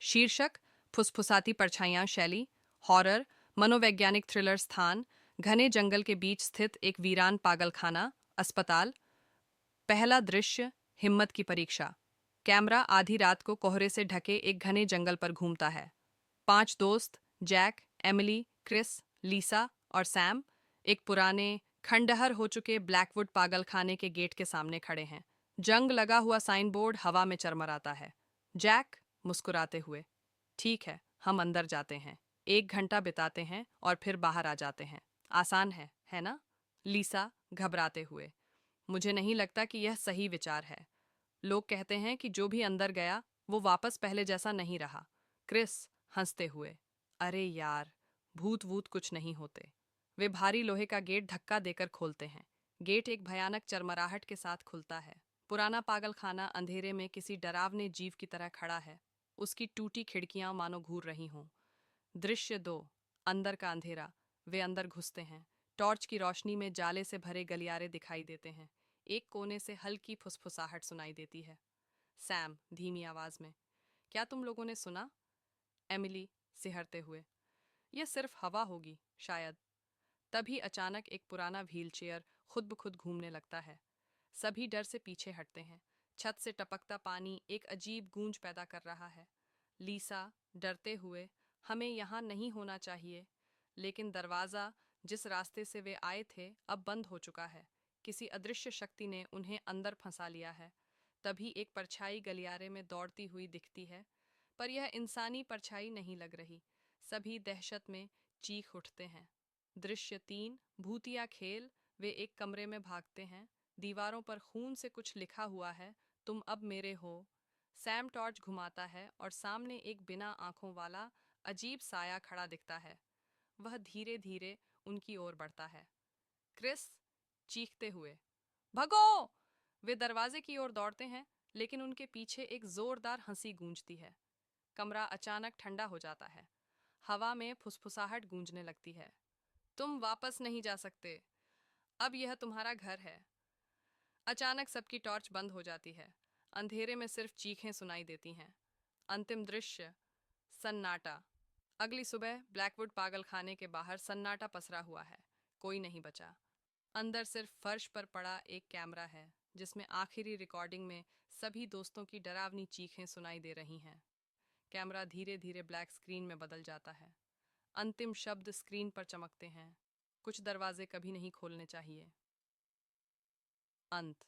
शीर्षक: फुसफुसाती परछाइयां शैली, हॉरर, मनोवैज्ञानिक थ्रिलर स्थान, घने जंगल के बीच स्थित एक वीरान पागलखाना, अस्पताल। पहला दृश्य: हिम्मत की परीक्षा। कैमरा आधी रात को कोहरे से ढके एक घने जंगल पर घूमता है। 5 दोस्त, जैक, एमिली, क्रिस, लीसा और सैम, एक पुराने खंडहर हो चुके ब्लैकवुड पागलखाने के गेट के सामने खड़े हैं। जंग लगा हुआ साइन बोर्ड हवा में चरमराता है। जैक मुस्कुराते हुए: ठीक है, हम अंदर जाते हैं, 1 घंटा बिताते हैं और फिर बाहर आ जाते हैं। आसान है ना? लीसा घबराते हुए: मुझे नहीं लगता कि यह सही विचार है। लोग कहते हैं कि जो भी अंदर गया वो वापस पहले जैसा नहीं रहा। क्रिस हंसते हुए: अरे यार, भूत वूत कुछ नहीं होते। वे भारी लोहे का गेट धक्का देकर खोलते हैं। गेट एक भयानक चरमराहट के साथ खुलता है। पुराना पागलखाना अंधेरे में किसी डरावने जीव की तरह खड़ा है। उसकी टूटी खिड़कियां मानो घूर रही हों। दृश्य 2: अंदर का अंधेरा। वे अंदर घुसते हैं। टॉर्च की रोशनी में जाले से भरे गलियारे दिखाई देते हैं। एक कोने से हल्की फुसफुसाहट सुनाई देती है। सैम धीमी आवाज में: क्या तुम लोगों ने सुना? एमिली सिहरते हुए: यह सिर्फ हवा होगी शायद। तभी अचानक एक पुराना व्हीलचेयर खुद ब खुद घूमने लगता है। सभी डर से पीछे हटते हैं। छत से टपकता पानी एक अजीब गूंज पैदा कर रहा है। लीसा डरते हुए: हमें यहाँ नहीं होना चाहिए। लेकिन दरवाज़ा जिस रास्ते से वे आए थे अब बंद हो चुका है। किसी अदृश्य शक्ति ने उन्हें अंदर फंसा लिया है। तभी एक परछाई गलियारे में दौड़ती हुई दिखती है, पर यह इंसानी परछाई नहीं लग रही। सभी दहशत में चीख उठते हैं। दृश्य 3: भूतिया खेल। वे एक कमरे में भागते हैं। दीवारों पर खून से कुछ लिखा हुआ है: तुम अब मेरे हो। सैम टॉर्च घुमाता है और सामने एक बिना आंखों वाला अजीब साया खड़ा दिखता है। वह धीरे धीरे उनकी ओर बढ़ता है। क्रिस चीखते हुए: भगो! वे दरवाजे की ओर दौड़ते हैं, लेकिन उनके पीछे एक जोरदार हंसी गूंजती है। कमरा अचानक ठंडा हो जाता है। हवा में फुसफुसाहट गूंजने लगती है: तुम वापस नहीं जा सकते, अब यह तुम्हारा घर है। अचानक सबकी टॉर्च बंद हो जाती है। अंधेरे में सिर्फ चीखें सुनाई देती हैं। अंतिम दृश्य: सन्नाटा। अगली सुबह ब्लैकवुड पागलखाने के बाहर सन्नाटा पसरा हुआ है। कोई नहीं बचा। अंदर सिर्फ फर्श पर पड़ा एक कैमरा है, जिसमें आखिरी रिकॉर्डिंग में सभी दोस्तों की डरावनी चीखें सुनाई दे रही हैं। कैमरा धीरे धीरे ब्लैक स्क्रीन में बदल जाता है। अंतिम शब्द स्क्रीन पर चमकते हैं: कुछ दरवाजे कभी नहीं खोलने चाहिए। अंत।